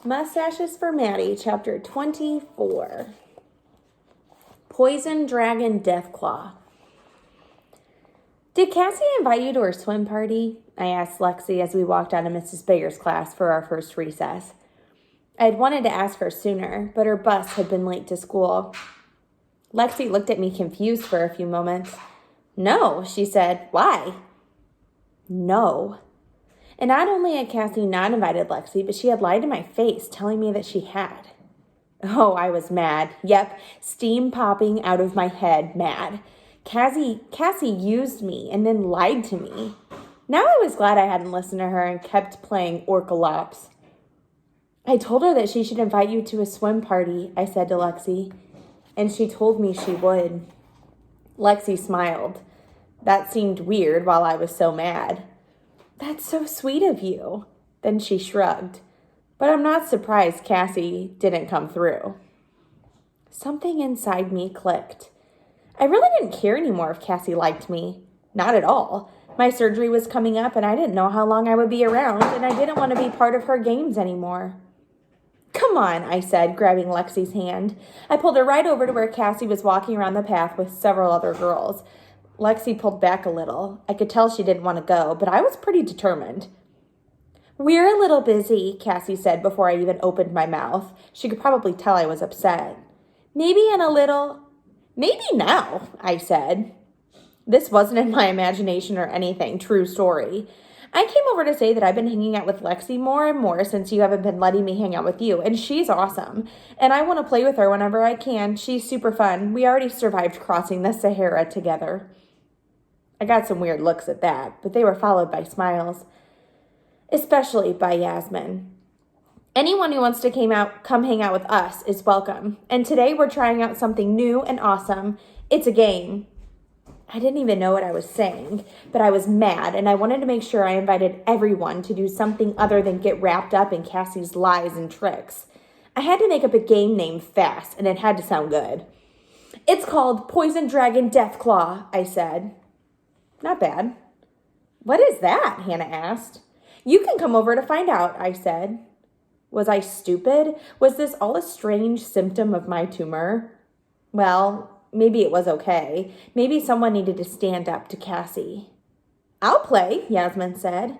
Mustaches for Maddie, Chapter 24. Poison Dragon Deathclaw. Did Cassie invite you to her swim party? I asked Lexi as we walked out of Mrs. Baker's class for our first recess. I had wanted to ask her sooner, but her bus had been late to school. Lexi looked at me confused for a few moments. No, she said. Why? No. And not only had Cassie not invited Lexi, but she had lied to my face, telling me that she had. Oh, I was mad. Yep, steam popping out of my head, mad. Cassie used me and then lied to me. Now I was glad I hadn't listened to her and kept playing Orcalops. I told her that she should invite you to a swim party, I said to Lexi, and she told me she would. Lexi smiled. That seemed weird while I was so mad. That's so sweet of you. Then she shrugged. But I'm not surprised Cassie didn't come through. Something inside me clicked. I really didn't care anymore if Cassie liked me. Not at all. My surgery was coming up and I didn't know how long I would be around, and I didn't want to be part of her games anymore. Come on, I said, grabbing Lexi's hand. I pulled her right over to where Cassie was walking around the path with several other girls. Lexi pulled back a little. I could tell she didn't want to go, but I was pretty determined. We're a little busy, Cassie said before I even opened my mouth. She could probably tell I was upset. Maybe now, I said. This wasn't in my imagination or anything, true story. I came over to say that I've been hanging out with Lexi more and more since you haven't been letting me hang out with you, and she's awesome. And I want to play with her whenever I can. She's super fun. We already survived crossing the Sahara together. I got some weird looks at that, but they were followed by smiles, especially by Yasmin. Anyone who wants to come hang out with us is welcome, and today we're trying out something new and awesome. It's a game. I didn't even know what I was saying, but I was mad, and I wanted to make sure I invited everyone to do something other than get wrapped up in Cassie's lies and tricks. I had to make up a game name fast, and it had to sound good. It's called Poison Dragon Deathclaw, I said. Not bad. What is that? Hannah asked. You can come over to find out, I said. Was I stupid? Was this all a strange symptom of my tumor? Well, maybe it was okay. Maybe someone needed to stand up to Cassie. I'll play, Yasmin said.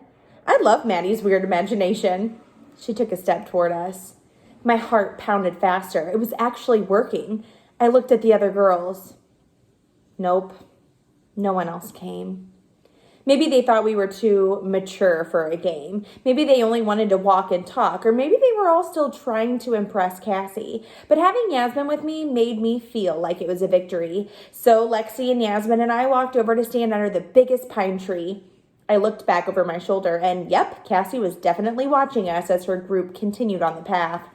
I love Maddie's weird imagination. She took a step toward us. My heart pounded faster. It was actually working. I looked at the other girls. Nope. No one else came. Maybe they thought we were too mature for a game. Maybe they only wanted to walk and talk, or maybe they were all still trying to impress Cassie. But having Yasmin with me made me feel like it was a victory. So Lexi and Yasmin and I walked over to stand under the biggest pine tree. I looked back over my shoulder, and yep, Cassie was definitely watching us as her group continued on the path.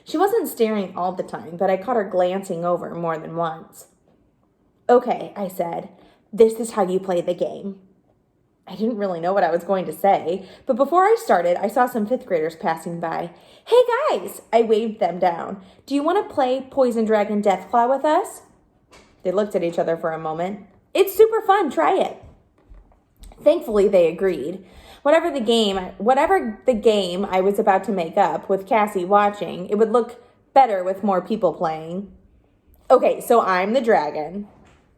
She wasn't staring all the time, but I caught her glancing over more than once. Okay, I said, this is how you play the game. I didn't really know what I was going to say, but before I started, I saw some 5th graders passing by. Hey guys, I waved them down. Do you want to play Poison Dragon Deathclaw with us? They looked at each other for a moment. It's super fun, try it. Thankfully, they agreed. Whatever the game I was about to make up with Cassie watching, it would look better with more people playing. Okay, so I'm the dragon.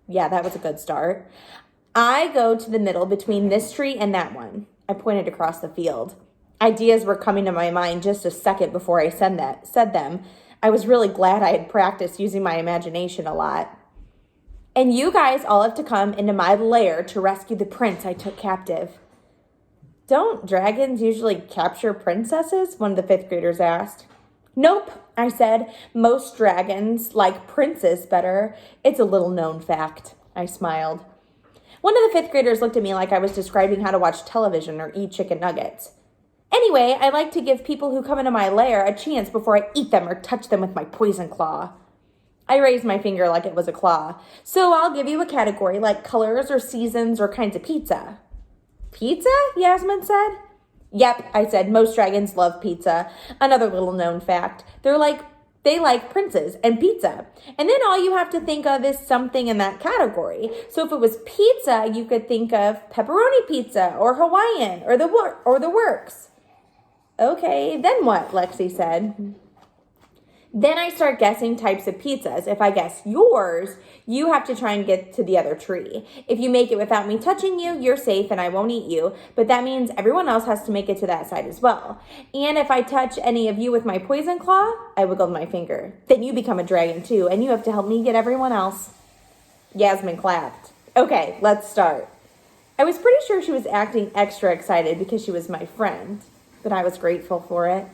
Yeah, that was a good start. I go to the middle between this tree and that one. I pointed across the field. Ideas were coming to my mind just a second before I said them. I was really glad I had practiced using my imagination a lot. And you guys all have to come into my lair to rescue the prince I took captive. Don't dragons usually capture princesses? One of the 5th graders asked. Nope, I said. Most dragons like princes better. It's a little known fact. I smiled. One of the 5th graders looked at me like I was describing how to watch television or eat chicken nuggets. Anyway, I like to give people who come into my lair a chance before I eat them or touch them with my poison claw. I raised my finger like it was a claw. So I'll give you a category like colors or seasons or kinds of pizza. Pizza? Yasmin said. Yep, I said, most dragons love pizza. Another little known fact. They like princes and pizza. And then all you have to think of is something in that category. So if it was pizza, you could think of pepperoni pizza or Hawaiian or the works. Okay, then what? Lexi said. Then I start guessing types of pizzas. If I guess yours, you have to try and get to the other tree. If you make it without me touching you, you're safe and I won't eat you. But that means everyone else has to make it to that side as well. And if I touch any of you with my poison claw, I wiggled my finger. Then you become a dragon too, and you have to help me get everyone else. Yasmin clapped. Okay, let's start. I was pretty sure she was acting extra excited because she was my friend, but I was grateful for it.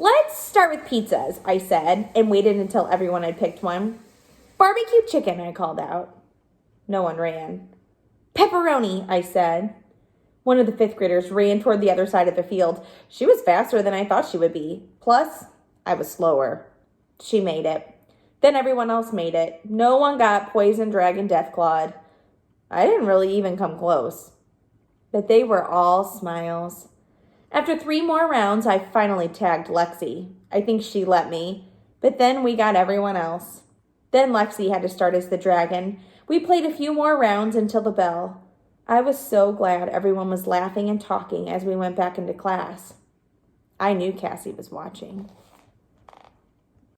Let's start with pizzas, I said, and waited until everyone had picked one. Barbecue chicken, I called out. No one ran. Pepperoni, I said. One of the fifth graders ran toward the other side of the field. She was faster than I thought she would be. Plus, I was slower. She made it. Then everyone else made it. No one got poison dragon deathclawed. I didn't really even come close. But they were all smiles. After 3 more rounds, I finally tagged Lexi. I think she let me. But then we got everyone else. Then Lexi had to start as the dragon. We played a few more rounds until the bell. I was so glad everyone was laughing and talking as we went back into class. I knew Cassie was watching.